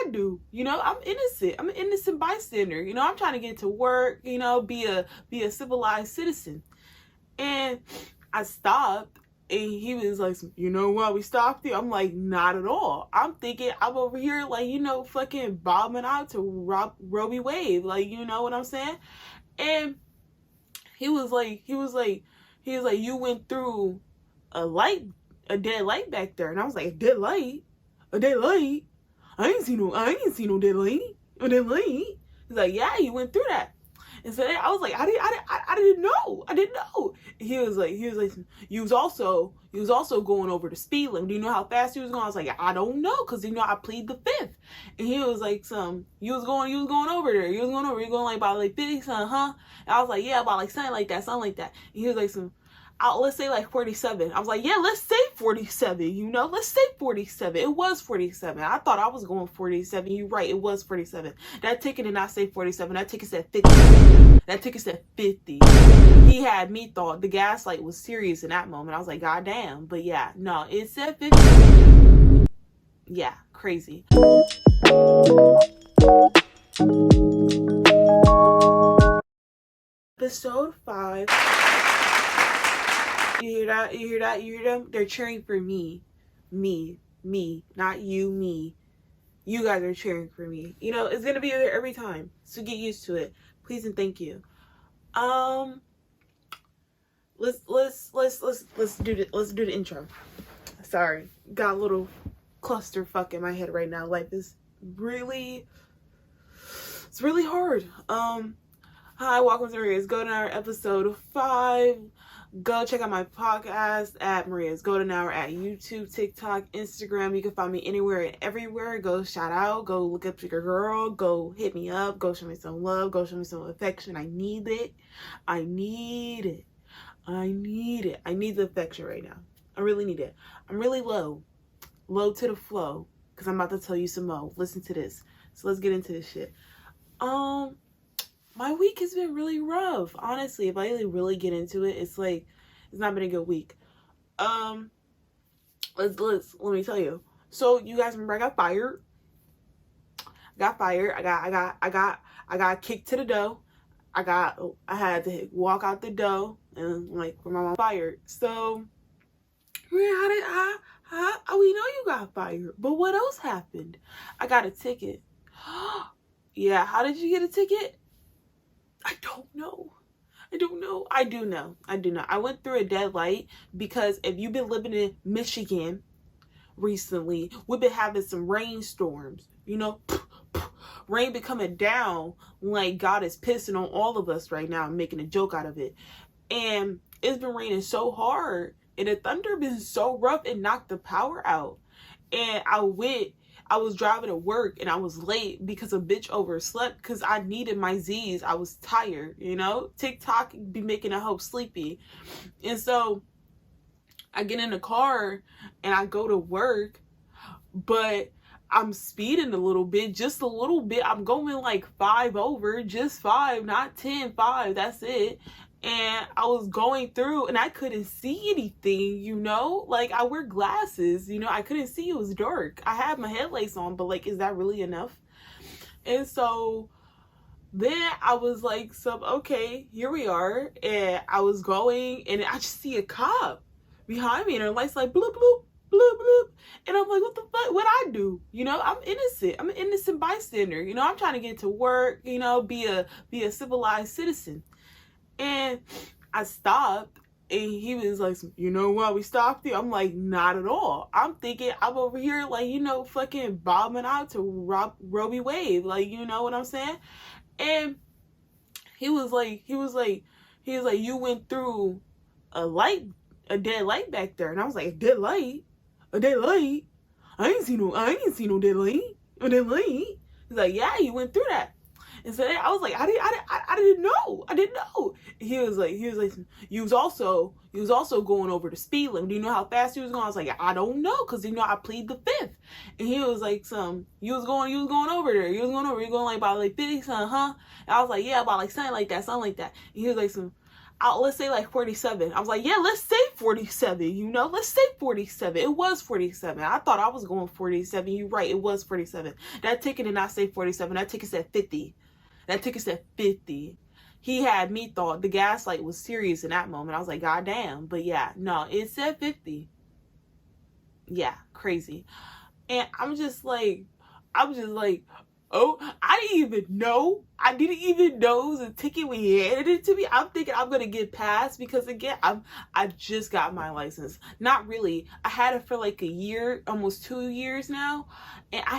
I do? You know, I'm innocent. I'm an innocent bystander. You know, I'm trying to get to work, you know, be a civilized citizen. And I stopped, and he was like, you know what, we stopped you? I'm like, not at all. I'm thinking I'm over here, like, you know, fucking bobbing out to Robbie Wave. Like, you know what I'm saying? And he was like, you went through a dead light back there. And I was like, a dead light? A dead light? I ain't seen no dead light. A dead light? He's like, yeah, you went through that. And so I was like, I didn't know. I didn't know. He was like, you was also going over the speed limit. Do you know how fast he was going? I was like, I don't know, because you know I plead the fifth. And he was like, you was going over there. You was going like about like 50 something, huh? And I was like, yeah, about like something like that. And he was like, let's say like 47. I was like, yeah, let's say 47, you know, let's say 47. It was 47. I thought I was going 47. You're right, it was 47. That ticket did not say 47. That ticket said 50. That ticket said 50. He had me thought the gaslight was serious in that moment. I was like, God damn. But yeah, no, it said 50. Yeah, crazy. Episode 5. You hear that? You hear that? You hear them? They're cheering for me. Me. Not you, me. You guys are cheering for me. You know, it's gonna be there every time. So get used to it. Please and thank you. Let's do the intro. Sorry. Got a little clusterfuck in my head right now. Life is really hard. Hi, welcome to Maria's Golden Hour, episode 5. Go check out my podcast at Maria's Golden Hour at YouTube, TikTok, Instagram. You can find me anywhere and everywhere. Go shout out. Go look up your girl. Go hit me up. Go show me some love. Go show me some affection. I need it. I need the affection right now. I really need it. I'm really low to the flow, because I'm about to tell you some more. Listen to this. So let's get into this shit. My week has been really rough. Honestly, if I really get into it, it's like, it's not been a good week. Let me tell you. So you guys remember I got fired. I got kicked to the door. I had to walk out the door and like when my mom fired. So we know you got fired, but what else happened? I got a ticket. Yeah, how did you get a ticket? I don't know. I do know. I went through a dead light because if you've been living in Michigan recently, we've been having some rainstorms, you know, rain be coming down like God is pissing on all of us right now and making a joke out of it. And it's been raining so hard and the thunder been so rough, it knocked the power out. And I was driving to work and I was late because a bitch overslept because I needed my Z's. I was tired, you know? TikTok be making a hoe sleepy. And so I get in the car and I go to work, but I'm speeding a little bit, just a little bit. I'm going like 5 over, just 5, not 10, 5, that's it. And I was going through and I couldn't see anything, you know, like I wear glasses, you know, I couldn't see, it was dark. I had my headlights on, but like, is that really enough? And so then I was like, okay, here we are. And I was going and I just see a cop behind me and her lights like bloop, bloop, bloop, bloop. And I'm like, what the fuck? What'd I do? You know, I'm innocent. I'm an innocent bystander. You know, I'm trying to get to work, you know, be a civilized citizen. And I stopped and he was like, you know what, we stopped you? I'm like, not at all. I'm thinking I'm over here like, you know, fucking bobbing out to Robbie Wave. Like, you know what I'm saying? And he was like, you went through a dead light back there. And I was like, a dead light? A dead light? I ain't seen no dead light. A dead light? He's like, yeah, you went through that. And so I was like, I didn't know. He was like, you was also going over the speed limit. Do you know how fast he was going? I was like, I don't know, because you know I plead the fifth. And he was like, you was going over there. You was going like about like 50 something, huh? And I was like, yeah, about like something like that. And he was like, let's say like 47. I was like, yeah, let's say 47, you know, let's say 47. It was 47. I thought I was going 47. You're right, it was 47. That ticket did not say 47. That ticket said 50. That ticket said 50. He had me thought the gaslight was serious in that moment. I was like, God damn. But yeah, no, it said 50. Yeah, crazy. And I'm just like, oh, I didn't even know. I didn't even know it was a ticket when he handed it to me. I'm thinking I'm gonna get passed because again, I just got my license. Not really. I had it for like a year, almost 2 years now, and I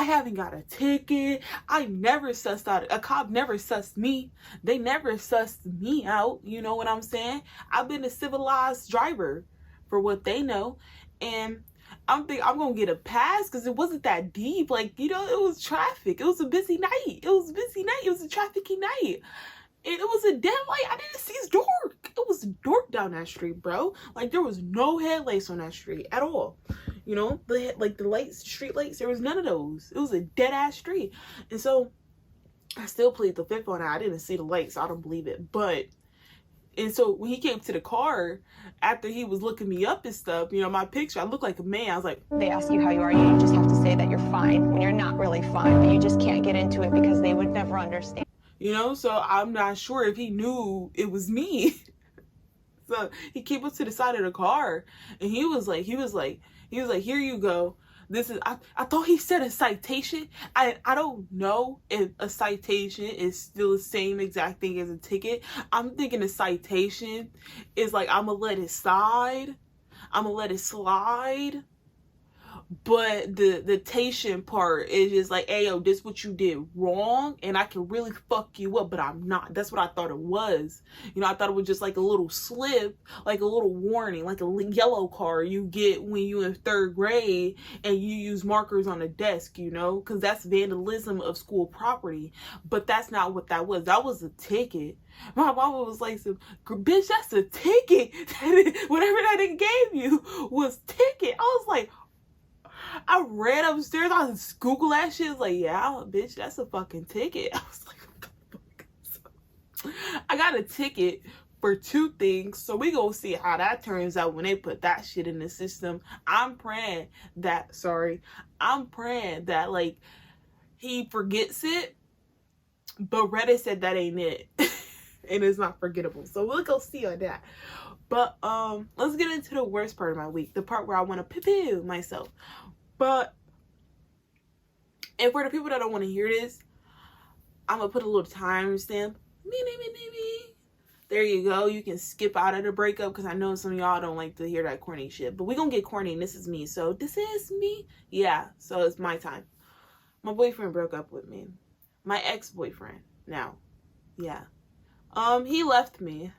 haven't got a ticket. I never sussed out. A cop never sussed me. They never sussed me out. You know what I'm saying? I've been a civilized driver, for what they know, and I'm thinking I'm gonna get a pass because it wasn't that deep. Like, you know, it was traffic. It was a busy night. It was a busy night. It was a trafficy night. And it was a dead light. I didn't see it's dark. It was dark down that street, bro. Like, there was no headlights on that street at all. You know, the lights, street lights, there was none of those. It was a dead ass street. And so I still plead the fifth on that. I didn't see the lights, so I don't believe it. And so when he came to the car, after he was looking me up and stuff, you know, my picture, I look like a man. I was like, they ask you how you are, you just have to say that you're fine when you're not really fine, but you just can't get into it because they would never understand. You know, so I'm not sure if he knew it was me. So he came up to the side of the car and he was like, here you go. This is, I thought he said a citation. I don't know if a citation is still the same exact thing as a ticket. I'm thinking a citation is like, I'm gonna let it slide. I'm gonna let it slide. But the tation part is just like, hey, yo, this what you did wrong, and I can really fuck you up, but I'm not. That's what I thought it was. You know, I thought it was just like a little slip, like a little warning, like a yellow card you get when you in 3rd grade and you use markers on the desk, you know, because that's vandalism of school property. But that's not what that was. That was a ticket. My mama was like, bitch, that's a ticket. Whatever that nigga gave you was ticket. I was like, I ran upstairs, I was Google that shit. I was like, yeah, bitch, that's a fucking ticket. I was like, what the fuck? So, I got a ticket for 2 things, so we gonna see how that turns out when they put that shit in the system. I'm praying that like he forgets it, but Reddit said that ain't it. And it's not forgettable, so we'll go see on that. But let's get into the worst part of my week, the part where I want to poo-poo myself. But, and for the people that don't want to hear this, I'm going to put a little time stamp. There you go. You can skip out of the breakup because I know some of y'all don't like to hear that corny shit. But we're going to get corny and this is me. So this is me. Yeah, so it's my time. My boyfriend broke up with me. My ex-boyfriend now. Yeah. He left me.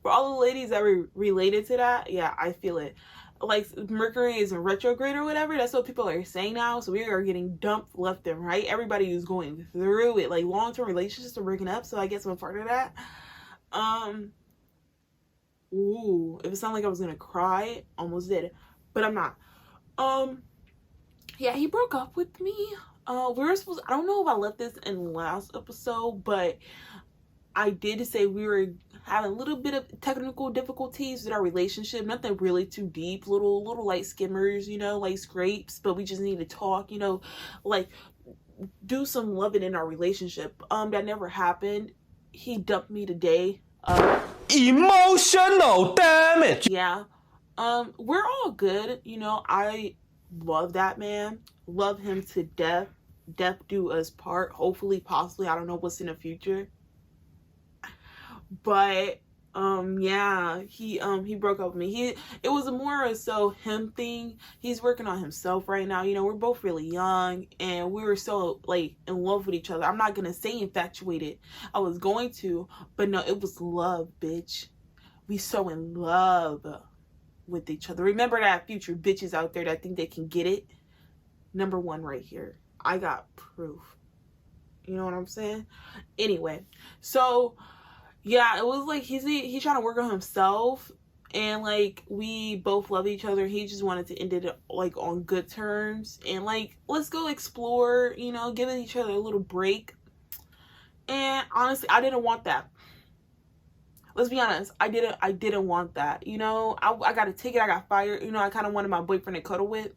For all the ladies that were related to that, yeah, I feel it. Like, Mercury is in retrograde or whatever. That's what people are saying now. So we are getting dumped left and right. Everybody is going through it. Like, long-term relationships are breaking up. So I guess I'm part of that. Ooh, if it sounded like I was gonna cry, almost did. But I'm not. Yeah, he broke up with me. We were supposed, I don't know if I left this in the last episode, but I did say we were having a little bit of technical difficulties with our relationship. Nothing really too deep, little light skimmers, you know, like scrapes, but we just need to talk, you know, like do some loving in our relationship. That never happened. He dumped me today. Emotional damage. Yeah. We're all good, you know. I love that man. Love him to death. Death do us part. Hopefully, possibly. I don't know what's in the future. But yeah, he broke up with me. It was more so him thing. He's working on himself right now. You know, we're both really young and we were so like in love with each other. I'm not gonna say infatuated. I was going to, but no, it was love, bitch. We so in love with each other. Remember that, future bitches out there that think they can get it? Number 1 right here. I got proof. You know what I'm saying? Anyway, so yeah, it was like he's trying to work on himself, and like we both love each other. He just wanted to end it like on good terms and like let's go explore, you know, giving each other a little break. And honestly, I didn't want that. Let's be honest. I didn't want that. You know, I got a ticket. I got fired. You know, I kind of wanted my boyfriend to cuddle with.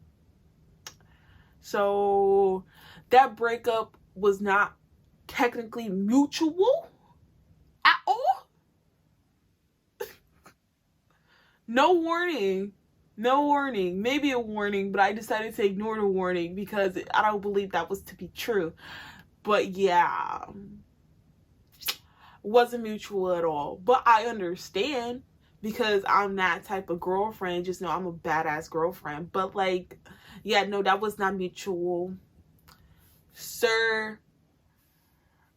So that breakup was not technically mutual at all. No warning. No warning. Maybe a warning, but I decided to ignore the warning because I don't believe that was to be true. But yeah, wasn't mutual at all. But I understand because I'm that type of girlfriend. Just know I'm a badass girlfriend. But like, yeah, no, that was not mutual. Sir,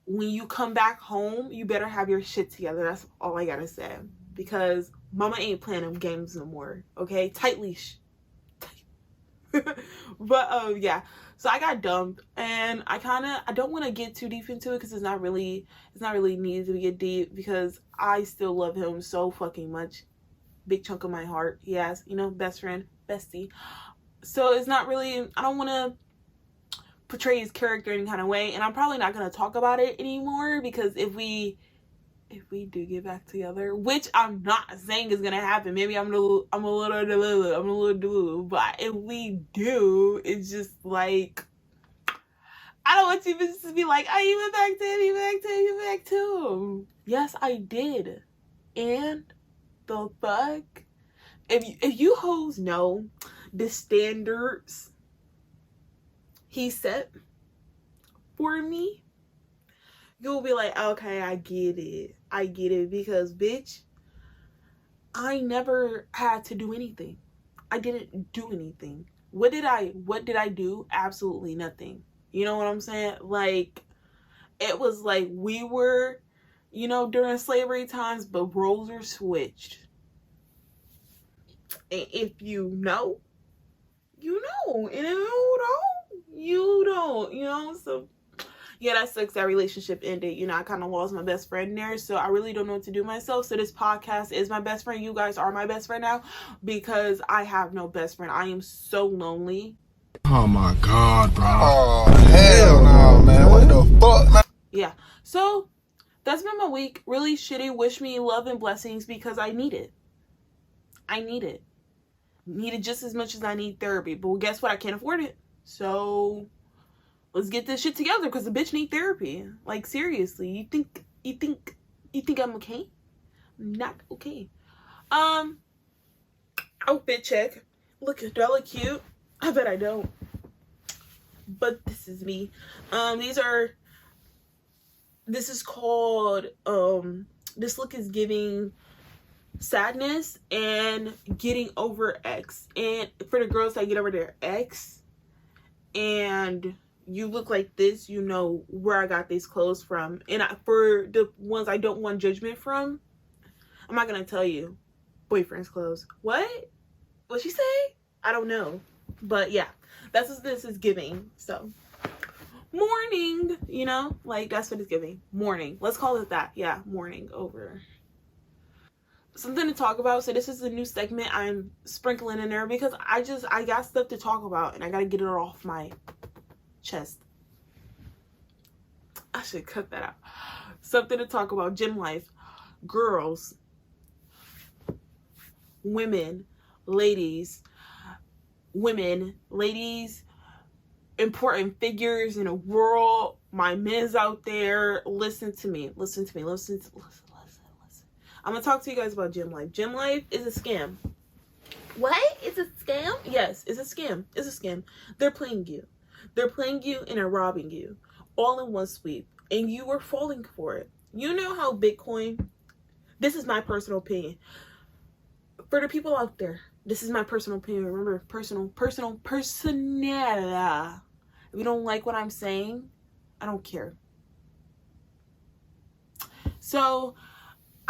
when you come back home, you better have your shit together. That's all I gotta say. Because mama ain't playing them games no more. Okay? Tight leash. But yeah. So I got dumped, and I don't want to get too deep into it because it's not really needed to get deep because I still love him so fucking much. Big chunk of my heart. He has, you know, best friend, bestie. So it's not really, I don't want to portray his character in any kind of way, and I'm probably not going to talk about it anymore because if we do get back together, which I'm not saying is gonna happen, maybe I'm a little delulu, but if we do, it's just like, I don't want you to be like, oh, you went back to him, you went back to him. Yes, I did. And the fuck? If you hoes know the standards he set for me, you'll be like, okay, I get it. I get it because, bitch, I never had to do anything. I didn't do anything. What did I do? Absolutely nothing. You know what I'm saying? Like, it was like we were, you know, during slavery times, but roles are switched. And if you know, you know. And if you don't, you don't. You know, so yeah, that sucks. That relationship ended. You know, I kind of lost my best friend there, so I really don't know what to do myself. So this podcast is my best friend. You guys are my best friend now because I have no best friend. I am so lonely. Oh my God, bro. Oh, hell no, man. What the fuck? Yeah. So that's been my week. Really shitty. Wish me love and blessings because I need it. I need it. Need it just as much as I need therapy. But guess what? I can't afford it. So let's get this shit together because the bitch need therapy. Like, seriously, you think I'm okay? I'm not okay. Outfit check. Do I look cute? I bet I don't. But this is me. This is called, this look is giving sadness and getting over ex. And for the girls that get over their ex and you look like this, you know where I got these clothes from. And for the ones I don't want judgment from, I'm not gonna tell you. Boyfriend's clothes. What? What'd she say? I don't know. But yeah, that's what this is giving. So, morning, you know? Like, that's what it's giving. Morning. Let's call it that. Yeah, morning over. Something to talk about. So this is a new segment I'm sprinkling in there because I got stuff to talk about and I gotta get it off my chest. I should cut that out. Something to talk about. Gym life. Girls. Women. Ladies. Important figures in the world. My men's out there. Listen to me. Listen. I'm gonna talk to you guys about gym life. Gym life is a scam. What? It's a scam? Yes, it's a scam. It's a scam. They're playing you. They're playing you and they're robbing you. All in one sweep. And you are falling for it. You know how Bitcoin... This is my personal opinion. For the people out there, this is my personal opinion. Remember, personal. If you don't like what I'm saying, I don't care. So...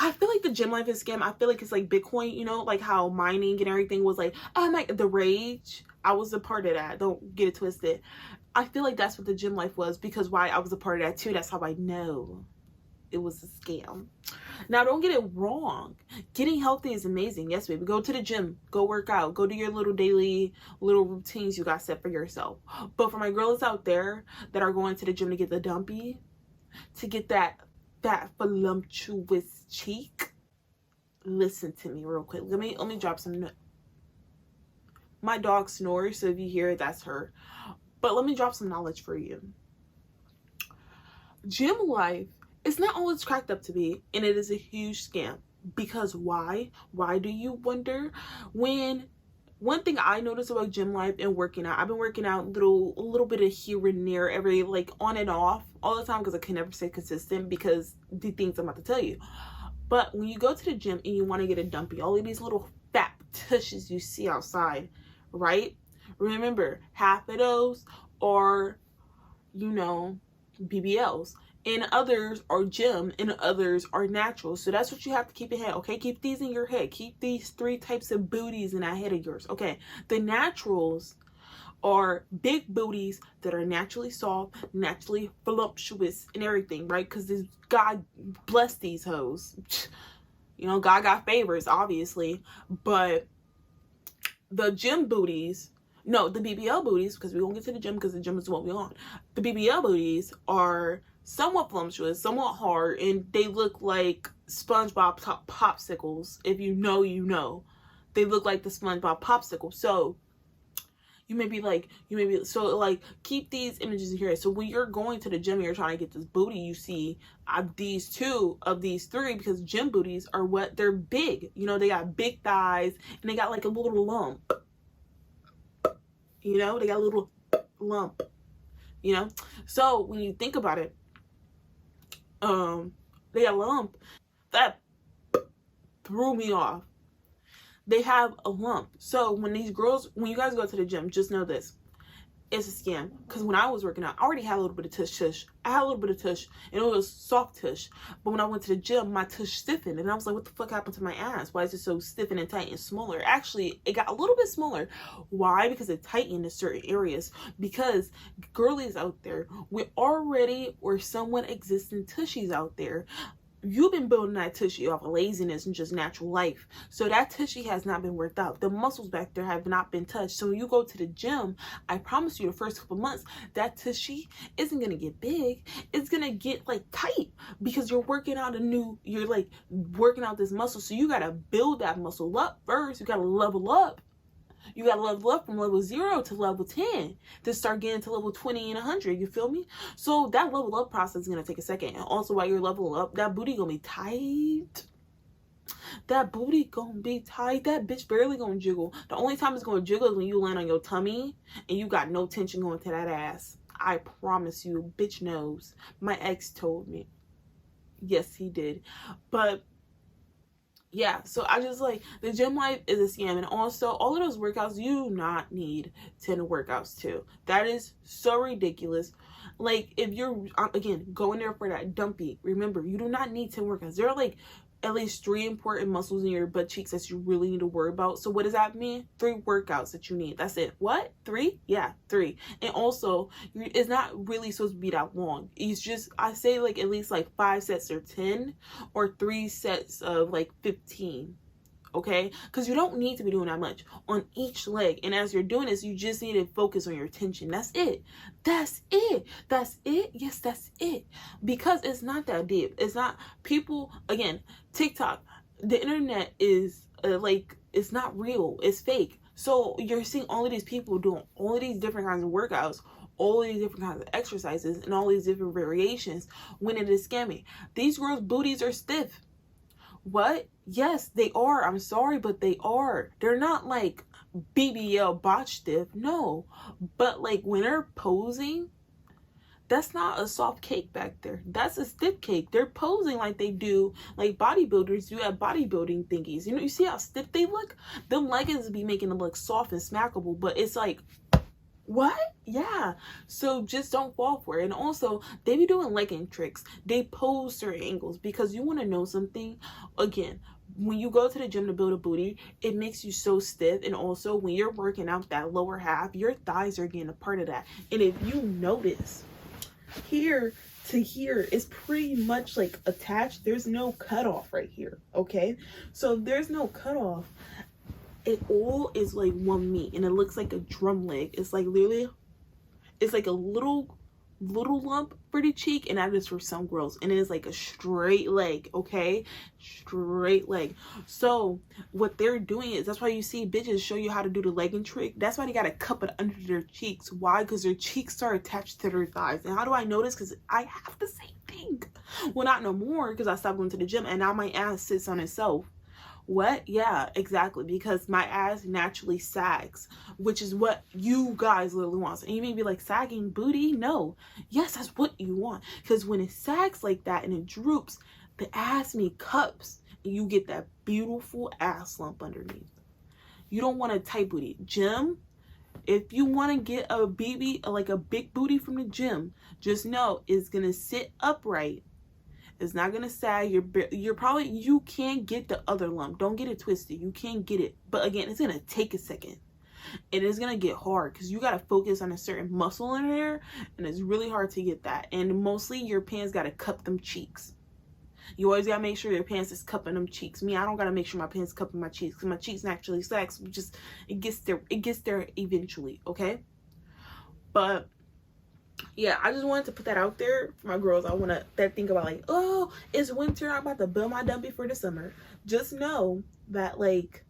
I feel like the gym life is a scam. I feel like it's like Bitcoin, you know, like how mining and everything was like, oh my, the rage. I was a part of that. Don't get it twisted. I feel like that's what the gym life was because why I was a part of that too. That's how I know it was a scam. Now, don't get it wrong. Getting healthy is amazing. Yes, baby. Go to the gym. Go work out. Go do your little daily little routines you got set for yourself. But for my girls out there that are going to the gym to get the dumpy, to get that voluptuous cheek, listen to me real quick. Let me drop some. My dog snores, so if you hear it, that's her. But let me drop some knowledge for you. Gym life is not always cracked up to be, and it is a huge scam. Because why? Why do you wonder? One thing I noticed about gym life and working out, I've been working out a little bit of here and there, every like on and off all the time, because I can never stay consistent because the things I'm about to tell you. But when you go to the gym and you want to get a dumpy, all of these little fat tushes you see outside, right? Remember, half of those are, you know, BBLs, and others are gym, and others are natural. So that's what you have to keep in head, okay? Keep these in your head. Keep these 3 types of booties in that head of yours, okay? The naturals are big booties that are naturally soft, naturally voluptuous, and everything, right? Because God bless these hoes. You know, God got favors, obviously, but the gym booties, no, the BBL booties, because we won't get to the gym because the gym is what we want. The BBL booties are somewhat voluptuous, somewhat hard, and they look like SpongeBob popsicles. If you know, you know. They look like the SpongeBob popsicle. So you may be like, keep these images in here. So when you're going to the gym and you're trying to get this booty, you see these 2 of these 3, because gym booties are what, they're big. You know, they got big thighs and they got like a little lump. You know, they got a little lump, you know? So when you think about it, they got a lump. That threw me off. They have a lump. So when you guys go to the gym, just know this. It's a scam. Because when I was working out, I already had a little bit of tush. I had a little bit of tush, and it was soft tush. But when I went to the gym, my tush stiffened, and I was like, what the fuck happened to my ass? Why is it so stiff and tight and smaller? Actually, it got a little bit smaller. Why? Because it tightened in certain areas. Because girlies out there, we're somewhat existing tushies out there. You've been building that tushy off of laziness and just natural life. So that tushy has not been worked out. The muscles back there have not been touched. So when you go to the gym, I promise you the first couple months, that tushy isn't going to get big. It's going to get like tight because you're working out you're like working out this muscle. So you got to build that muscle up first. You got to level up. You got to level up from level 0 to level 10 to start getting to level 20 and 100. You feel me? So that level up process is going to take a second. And also while you're leveling up, that booty going to be tight. That booty going to be tight. That bitch barely going to jiggle. The only time it's going to jiggle is when you land on your tummy and you got no tension going to that ass. I promise you, bitch knows. My ex told me. Yes, he did. But yeah, so I just like, the gym life is a scam. And also, all of those workouts, you do not need 10 workouts too. That is so ridiculous. Like, if you're, again, going there for that dumpy, remember, you do not need 10 workouts. There are like at least 3 important muscles in your butt cheeks that you really need to worry about. So what does that mean? 3 workouts that you need. That's it. What? 3? Yeah, 3. And also, it's not really supposed to be that long. It's just, I say like at least like 5 sets or 10, or 3 sets of like 15. Okay, because you don't need to be doing that much on each leg. And as you're doing this, you just need to focus on your tension. That's it. That's it. That's it. Yes, that's it. Because it's not that deep. It's not, people, again, TikTok, the internet is like, it's not real. It's fake. So you're seeing all of these people doing all of these different kinds of workouts, all of these different kinds of exercises, and all these different variations when it is scamming. These girls' booties are stiff. What? Yes, they are. I'm sorry, but they are. They're not like BBL botch stiff. No. But like when they're posing, that's not a soft cake back there. That's a stiff cake. They're posing like they do, like bodybuilders do at bodybuilding thingies. You know, you see how stiff they look? Them leggings be making them look soft and smackable, but it's like, what? Yeah. So just don't fall for it. And also, they be doing legging tricks. They pose certain angles because you want to know something. Again, when you go to the gym to build a booty, it makes you so stiff. And also, when you're working out that lower half, your thighs are getting a part of that. And if you notice, here to here is pretty much like attached. There's no cutoff right here. Okay? So there's no cutoff. It all is like one meat, and it looks like a drum leg. It's like literally, it's like a little little lump for the cheek, and that is for some girls, and it is like a straight leg, okay? Straight leg. So what they're doing is, that's why you see bitches show you how to do the legging trick. That's why they gotta cup it under their cheeks. Why? Because their cheeks are attached to their thighs. And how do I know this? Because I have the same thing. Well, not no more, because I stopped going to the gym, and now my ass sits on itself. What? Yeah, exactly, because my ass naturally sags, which is what you guys literally want. And you may be like, sagging booty? No. Yes, that's what you want, because when it sags like that and it droops, the ass me cups, and you get that beautiful ass lump underneath. You don't want a tight booty. Gym, if you want to get a BB, like a big booty from the gym, just know it's gonna sit upright. It's not gonna sag. You're probably, you can't get the other lump. Don't get it twisted. You can't get it. But again, it's gonna take a second. It is gonna get hard because you gotta focus on a certain muscle in there, and it's really hard to get that. And mostly your pants gotta cup them cheeks. You always gotta make sure your pants is cupping them cheeks. Me, I don't gotta make sure my pants cupping my cheeks because my cheeks naturally sag. So just it gets there eventually. Okay, but yeah, I just wanted to put that out there for my girls. I want to think about like, oh, it's winter, I'm about to build my dumpy for the summer. Just know that like,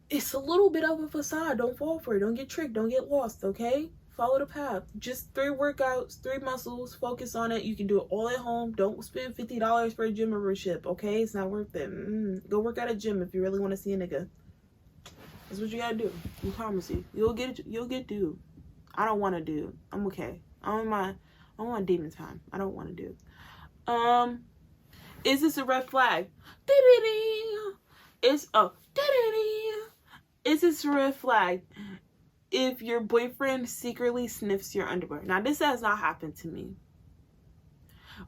it's a little bit of a facade. Don't fall for it. Don't get tricked. Don't get lost, okay? Follow the path. Just 3 workouts, 3 muscles. Focus on it. You can do it all at home. Don't spend $50 for a gym membership, okay? It's not worth it. Go work at a gym if you really want to see a nigga. That's what you gotta do. I promise you. You'll get dude. I don't want to do. I'm okay. I'm on dating time. I don't want to do. Is this a red flag? Is this a red flag if your boyfriend secretly sniffs your underwear? Now, this has not happened to me,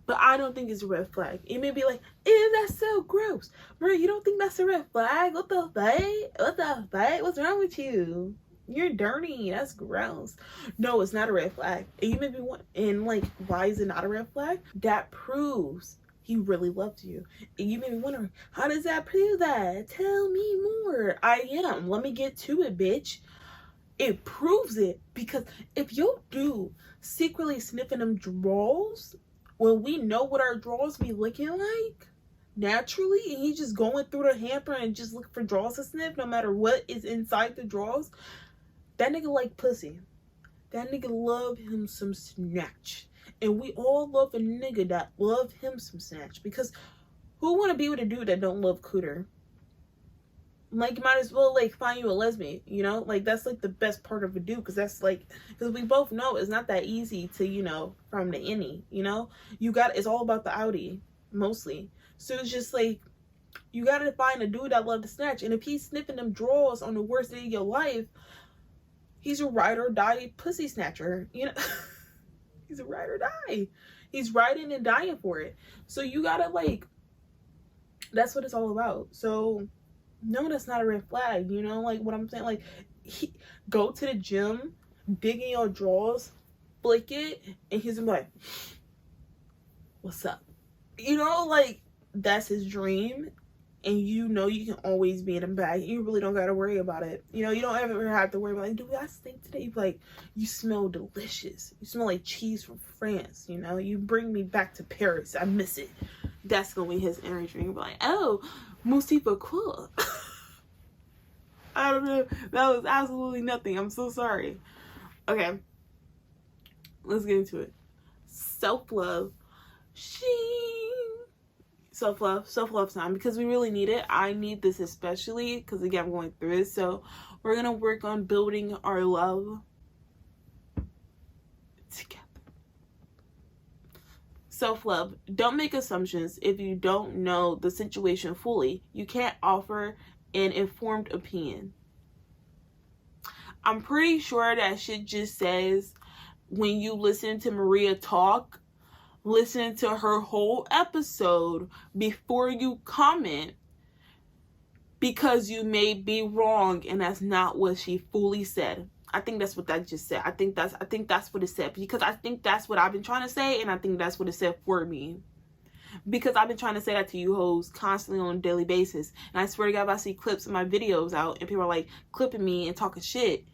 but I don't think it's a red flag. It may be like, ew, that's so gross. Bro, you don't think that's a red flag? What the fuck? What the fuck? What's wrong with you? You're dirty. That's gross. No, it's not a red flag. And you may be wondering, and like, why is it not a red flag? That proves he really loves you. And you may be wondering, how does that prove that? Tell me more. I am. Let me get to it, bitch. It proves it, because if your dude secretly sniffing them drawers, when we know what our drawers be looking like naturally, and he's just going through the hamper and just looking for drawers to sniff no matter what is inside the drawers, that nigga like pussy. That nigga love him some snatch. And we all love a nigga that love him some snatch, because who want to be with a dude that don't love cooter? Like, you might as well like find you a lesbian, you know? Like, that's like the best part of a dude, because that's like, because we both know it's not that easy to, you know, from the innie, you know? It's all about the outie, mostly. So it's just like, you gotta find a dude that love to snatch. And if he's sniffing them drawers on the worst day of your life, he's a ride or die pussy snatcher, you know? He's a ride or die. He's riding and dying for it. So you gotta like, that's what it's all about. So no, that's not a red flag, you know? Like, what I'm saying, like, go to the gym, dig in your drawers, flick it, and he's like, what's up? You know, like, that's his dream. And you know you can always be in a bag. You really don't gotta worry about it. You know, you don't ever have to worry about, like, do I stink today? You like, you smell delicious. You smell like cheese from France, you know? You bring me back to Paris. I miss it. That's gonna be his energy. You're like, oh, Musifa cool. I don't know. That was absolutely nothing. I'm so sorry. Okay. Let's get into it. Self-love. Self-love time, because we really need it. I need this especially because again, I'm going through it. So we're gonna work on building our love together. Self-love. Don't make assumptions if you don't know the situation fully. You can't offer an informed opinion. I'm pretty sure that shit just says when you listen to Maria talk, listen to her whole episode before you comment, because you may be wrong and that's not what she fully said. I think that's what that just said. I think that's what it said, because I think that's what I've been trying to say, and I think that's what it said for me. Because I've been trying to say that to you hoes constantly on a daily basis. And I swear to God, if I see clips of my videos out and people are like clipping me and talking shit,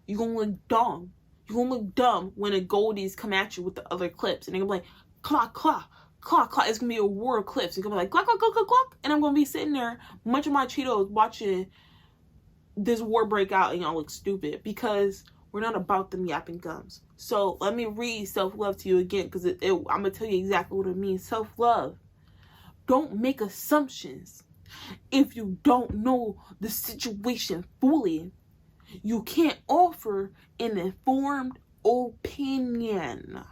you gonna look dumb. You're gonna look dumb when the goldies come at you with the other clips. And they're gonna be like, clock, clock, clock, clock. It's gonna be a war of clips. It's gonna be like, clock, clock, clock, clock, clock. And I'm gonna be sitting there munching my Cheetos watching this war break out, and y'all look stupid because we're not about them yapping gums. So let me read self-love to you again, because I'm gonna tell you exactly what it means. Self-love. Don't make assumptions. If you don't know the situation fully, you can't offer an informed opinion.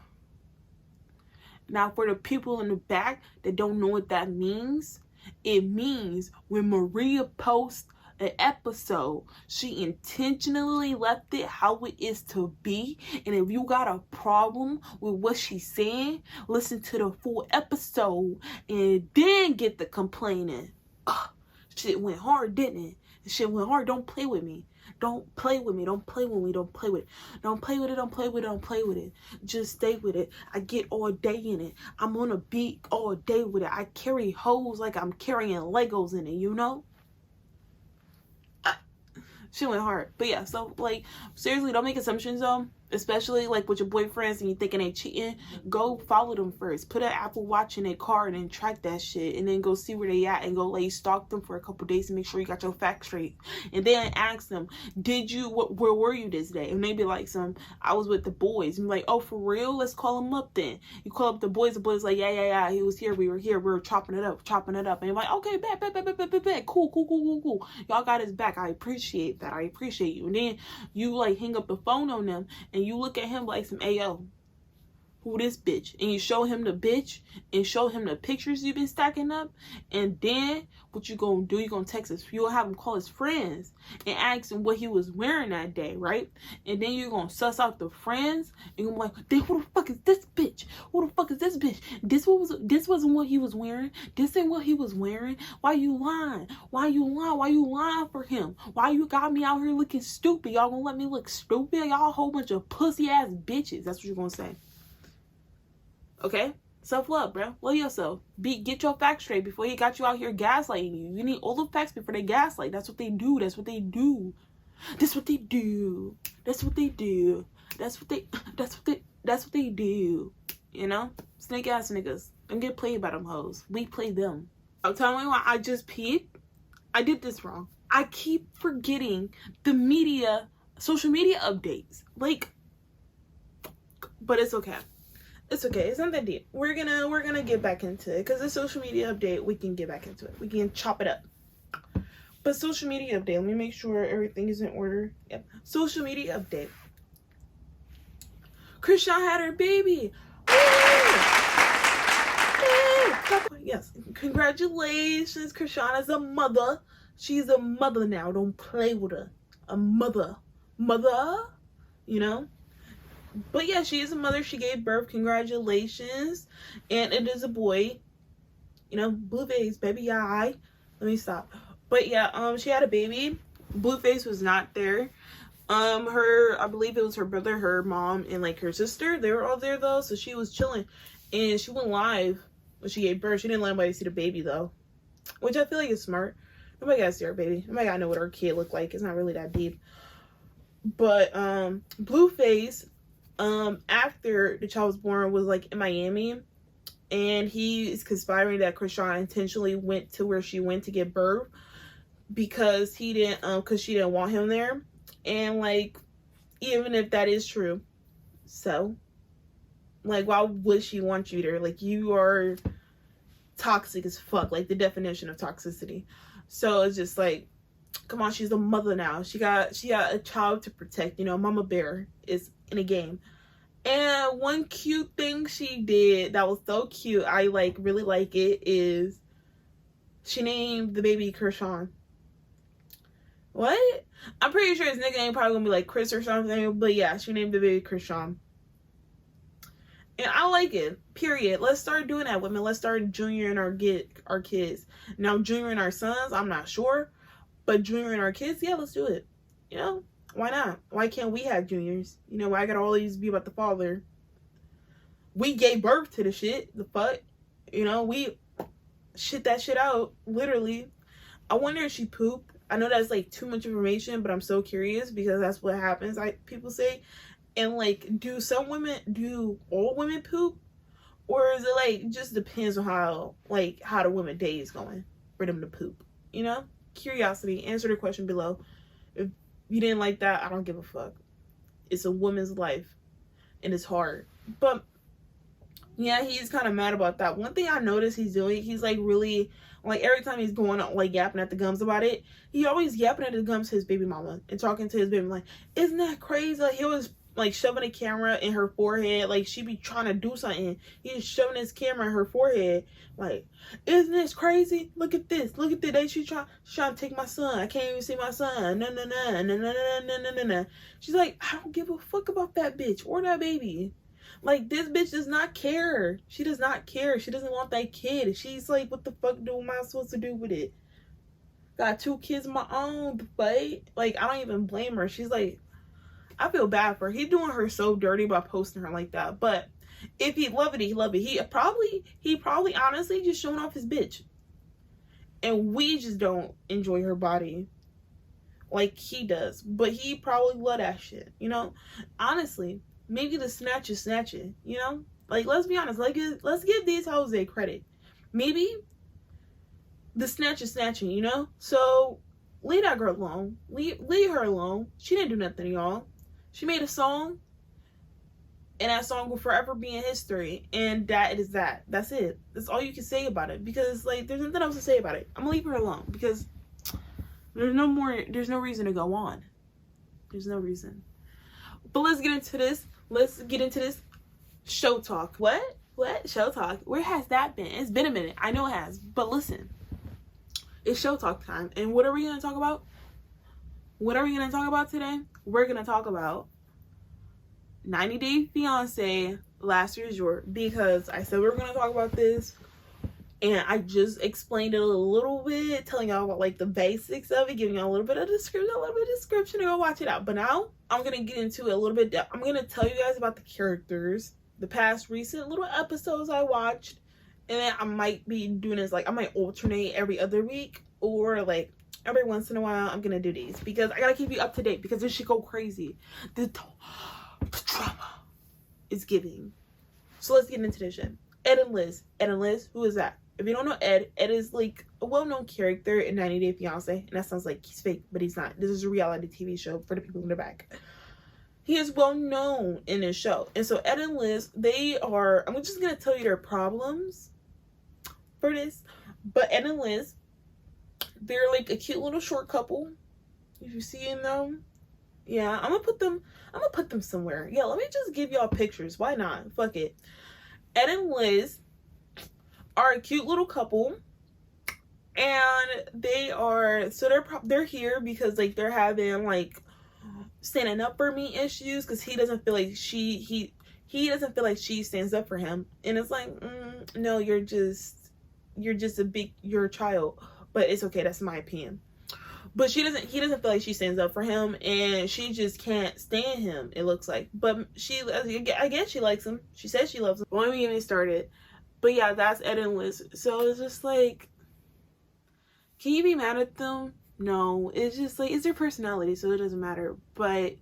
Now, for the people in the back that don't know what that means, it means when Maria posts an episode, she intentionally left it how it is to be. And if you got a problem with what she's saying, listen to the full episode and then get the complaining. Shit went hard, didn't it? Shit went hard. Don't play with me. Don't play with me. Don't play with me. Don't play with it. Don't play with it. Don't play with it. Don't play with it. Just stay with it. I get all day in it. I'm on a beat all day with it. I carry hoes like I'm carrying Legos in it, you know? She went hard. But yeah, so like, seriously, don't make assumptions though. Especially like with your boyfriends and you thinking they cheating. Go follow them first. Put an Apple Watch in their car and then track that shit. And then go see where they at and go like stalk them for a couple days and make sure you got your facts straight. And then ask them, where were you this day? And they be like, I was with the boys. And be like, oh, for real? Let's call them up then. You call up the boys like, yeah, he was here. We were here. We were chopping it up. And you're like, okay, bet. Cool. Y'all got his back. I appreciate that. I appreciate you. And then you like hang up the phone on them and you look at him like some Ayo, who this bitch? And you show him the bitch and show him the pictures you've been stacking up. And then what you gonna do? You gonna text us. You'll have him call his friends and ask him what he was wearing that day, right? And then you're gonna suss out the friends and you're gonna be like, who the fuck is this bitch? Who the fuck is this bitch? This wasn't what he was wearing. This ain't what he was wearing. Why you lying? Why you lying for him? Why you got me out here looking stupid? Y'all gonna let me look stupid? Y'all a whole bunch of pussy ass bitches. That's what you're gonna say. Okay? Self-love, bro. Love yourself. Get your facts straight before he got you out here gaslighting you. You need all the facts before they gaslight. That's what they do. That's what they do. That's what they do. That's what they do. That's what they do. You know? Snake ass niggas. Don't get played by them hoes. We play them. I'm telling you what, I just peeped. I did this wrong. I keep forgetting the social media updates. Like, but it's okay. It's okay. It's not that deep. We're gonna get back into it because the social media update, we can get back into it. We can chop it up. But social media update. Let me make sure everything is in order. Yep. Social media update. Krishan had her baby. Yes. Congratulations. Krishan is a mother. She's a mother now. Don't play with her. A mother. You know? But yeah, she is a mother. She gave birth. Congratulations. And it is a boy. You know, Blueface, baby. Let me stop. But yeah, she had a baby. Blueface was not there. I believe it was her brother, her mom, and like her sister. They were all there though. So she was chilling. And she went live when she gave birth. She didn't let anybody see the baby though. Which I feel like is smart. Nobody gotta see her baby. Nobody gotta know what her kid looked like. It's not really that deep. But Blueface, after the child was born, was like in Miami, and he is conspiring that Krishan intentionally went to where she went to give birth because she didn't want him there. And like, even if that is true, so like, why would she want you there? Like, you are toxic as fuck, like the definition of toxicity. So it's just like, come on, she's a mother now. She got a child to protect, you know. Mama bear is in a game. And one cute thing she did that was so cute, I like really like it, is she named the baby Krishan. What? I'm pretty sure his nickname probably gonna be like Chris or something, but yeah, she named the baby Krishan. And I like it. Period. Let's start doing that, women. Let's start junioring our kids. Now, junioring our sons, I'm not sure. But junioring our kids, yeah, let's do it. You know? Why not? Why can't we have juniors? You know, why I gotta always be about the father? We gave birth to the shit. The fuck? You know, we shit that shit out. Literally. I wonder if she pooped. I know that's like too much information, but I'm so curious because that's what happens. People say And like, do all women poop? Or is it like, just depends on how the women day is going for them to poop, you know? Curiosity, answer the question below. If you didn't like that, I don't give a fuck. It's a woman's life and it's hard. But yeah, he's kind of mad about that. One thing I noticed he's doing, he's like really, like every time he's going on like yapping at the gums about it, he always yapping at the gums to his baby mama and talking to his baby like, isn't that crazy? Like, he was like shoving a camera in her forehead, like she be trying to do something. He's shoving his camera in her forehead, like, isn't this crazy? Look at this, she's trying to take my son. I can't even see my son. No. She's like, I don't give a fuck about that bitch or that baby. Like, this bitch does not care. She does not care. She doesn't want that kid. She's like, what the fuck am I supposed to do with it? Got 2 kids of my own, but like, I don't even blame her. She's like, I feel bad for her. He's doing her so dirty by posting her like that. But if he love it, he love it. He probably honestly just showing off his bitch. And we just don't enjoy her body like he does. But he probably love that shit, you know? Honestly, maybe the snatch is snatching, you know? Like, let's be honest. Like, let's give these hoes a credit. Maybe the snatch is snatching, you know? So, leave that girl alone. Leave her alone. She didn't do nothing to y'all. She made a song, and that song will forever be in history. And that is that. That's it. That's all you can say about it. Because, like, there's nothing else to say about it. I'm gonna leave her alone. Because there's no reason to go on. There's no reason. But let's get into this. Show talk. What? Show talk? Where has that been? It's been a minute. I know it has. But listen. It's show talk time. And what are we going to talk about? What are we going to talk about today? We're going to talk about 90 Day Fiancé Last Resort. Because I said we were going to talk about this. And I just explained it a little bit. Telling y'all about like the basics of it. Giving y'all a little bit of description. To go watch it out. But now I'm going to get into it a little bit. I'm going to tell you guys about the characters. The past recent little episodes I watched. And then I might be doing this, like, I might alternate every other week, or like every once in a while I'm gonna do these, because I gotta keep you up to date, because this shit go crazy. The drama is giving. So let's get into this shit. Ed and Liz, who is that? If you don't know Ed is like a well-known character in 90 Day Fiancé, and that sounds like he's fake, but he's not. This is a reality TV show for the people in the back. He is well known in this show. And so Ed and Liz, I'm just gonna tell you their problems for this, but Ed and Liz, they're like a cute little short couple. If you see them, yeah, I'm gonna put them somewhere. Yeah, let me just give y'all pictures. Why not? Fuck it. Ed and Liz are a cute little couple, and they're here because like they're having like standing up for me issues, because he doesn't feel like he doesn't feel like she stands up for him, and it's like, no, you're a child, but it's okay, that's my opinion. But he doesn't feel like she stands up for him, and she just can't stand him, it looks like. But I guess she likes him. She says she loves him. Why don't we get me started? But yeah, that's Ed and Liz. So it's just like, can you be mad at them? No, it's just like, it's their personality, so it doesn't matter. But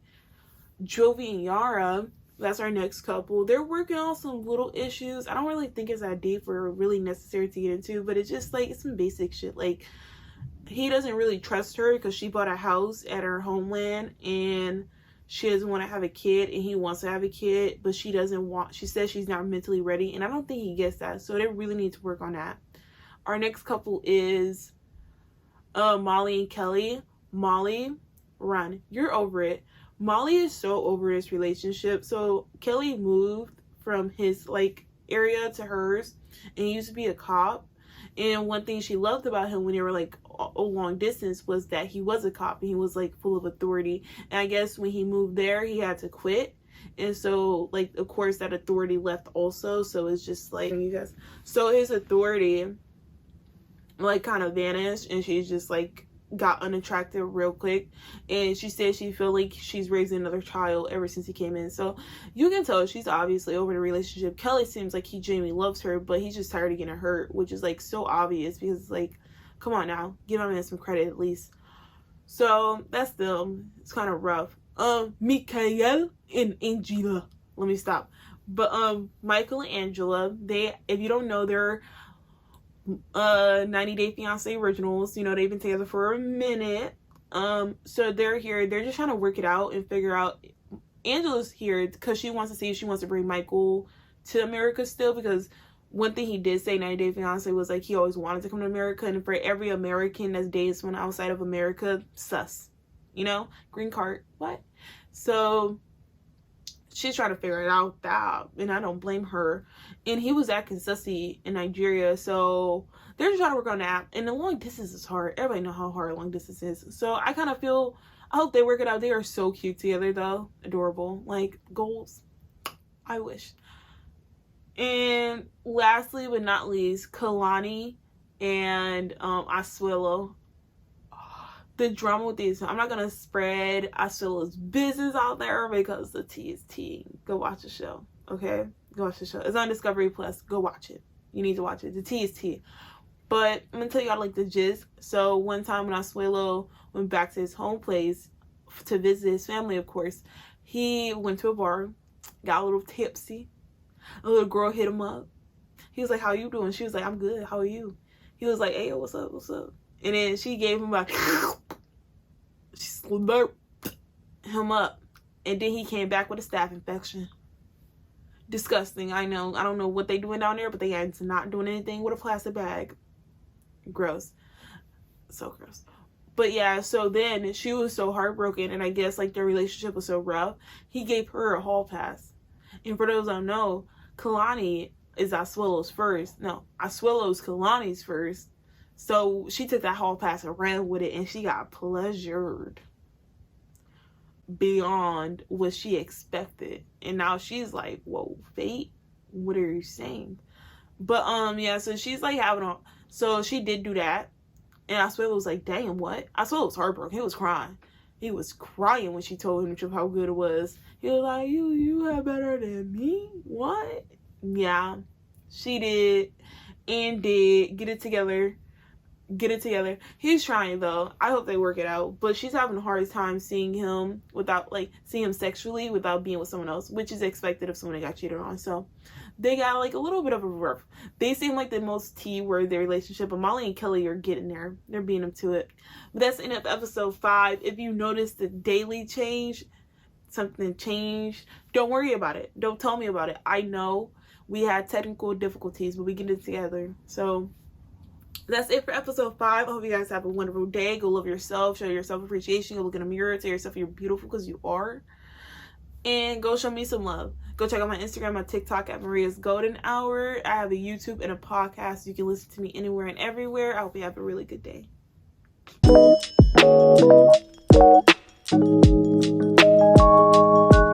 Jovi and Yara, that's our next couple. They're working on some little issues. I don't really think it's that deep or really necessary to get into, but it's just like, it's some basic shit. Like, he doesn't really trust her because she bought a house at her homeland, and she doesn't want to have a kid, and he wants to have a kid, but she says she's not mentally ready, and I don't think he gets that. So they really need to work on that. Our next couple is Molly and Kelly. Molly, run. You're over it. Molly is so over this relationship. So Kelly moved from his like area to hers, and he used to be a cop. And one thing she loved about him when they were like a long distance was that he was a cop, and he was like full of authority. And I guess when he moved there, he had to quit. And so like, of course, that authority left also. So it's just like, you guys, so his authority like kind of vanished, and she's just like got unattractive real quick. And she said she feel like she's raising another child ever since he came in. So you can tell she's obviously over the relationship. Kelly seems like he genuinely loves her, but he's just tired of getting hurt, which is like so obvious, because like, come on now, give my man some credit at least. So that's them. It's kind of rough. Mikael and Angela. Let me stop. But Michael and Angela, they, if you don't know, they're 90 Day Fiancé originals. You know, they've been together for a minute. So they're here. They're just trying to work it out and figure out. Angela's here because she wants to see if she wants to bring Michael to America still, because one thing he did say 90 Day Fiancé was like he always wanted to come to America, and for every American that's dated someone outside of America, sus, you know, green card, what? So she's trying to figure it out, that, and I don't blame her. And he was acting sussy in Nigeria, so they're just trying to work on that. And the long distance is hard. Everybody know how hard long distance is. So I kind of feel, I hope they work it out. They are so cute together though, adorable, like goals. I wish. And lastly but not least, Kalani and Asuelo. The drama with these, I'm not gonna spread Asuelo's business out there because the tea is tea. Go watch the show, okay? Go watch the show. It's on Discovery Plus. Go watch it. You need to watch it. The tea is tea. But I'm gonna tell y'all like the gist. So one time when Asuelo went back to his home place to visit his family, of course, he went to a bar, got a little tipsy. A little girl hit him up. He was like, how you doing? She was like, I'm good. How are you? He was like, hey, what's up? What's up? And then she gave him a, she slurped him up. And then he came back with a staph infection. Disgusting. I know. I don't know what they doing down there, but they ain't not doing anything with a plastic bag. Gross. So gross. But yeah, so then she was so heartbroken, and I guess like their relationship was so rough, he gave her a hall pass. And for those who don't know, Kalani is Asuelo's first. No, Asuelo's Kalani's first. So she took that hall pass and ran with it, and she got pleasured beyond what she expected. And now she's like, whoa, fate? What are you saying? But yeah, so she's like having a, so she did do that. And Asuelo was like, damn, what? Asuelo was heartbroken. He was crying. He was crying when she told him how good it was. He was like, you have better than me? What? Yeah, she did and did get it together. Get it together. He's trying though. I hope they work it out. But she's having a hard time seeing him without, like, seeing him sexually without being with someone else, which is expected of someone that got cheated on. So they got like a little bit of a rough. They seem like the most tea were their relationship, but Molly and Kelly are getting there. They're being up to it. But that's the end of episode 5. If you notice the daily change, something changed, don't worry about it. Don't tell me about it. I know we had technical difficulties, but we get it together. So that's it for episode 5. I hope you guys have a wonderful day. Go love yourself. Show yourself appreciation. Go look in the mirror. Tell yourself you're beautiful because you are. And go show me some love. Go check out my Instagram, my TikTok at Maria's Golden Hour. I have a YouTube and a podcast. You can listen to me anywhere and everywhere. I hope you have a really good day.